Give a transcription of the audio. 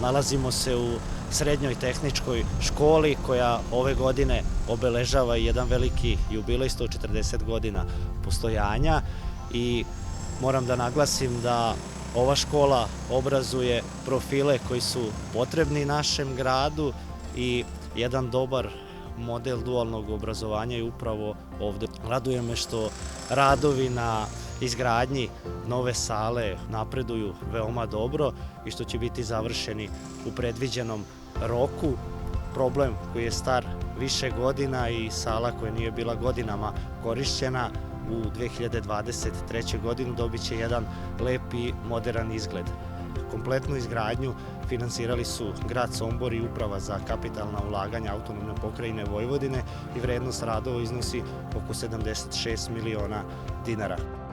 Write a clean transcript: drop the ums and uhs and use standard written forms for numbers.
Nalazimo se u srednjoj tehničkoj školi koja ove godine obeležava jedan veliki jubilej, 140 godina postojanja, i moram da naglasim da ova škola obrazuje profile koji su potrebni našem gradu i jedan dobar model dualnog obrazovanja je upravo ovde. Raduje me što radovi na izgradnji nove sale napreduju veoma dobro i što će biti završeni u predviđenom roku. Problem koji je star više godina i sala koja nije bila godinama korišćena u 2023. godinu dobit će jedan lep i moderan izgled. Kompletnu izgradnju finansirali su grad Sombor i Uprava za kapitalna ulaganja Autonomne pokrajine Vojvodine i vrednost radova iznosi oko 76 miliona dinara.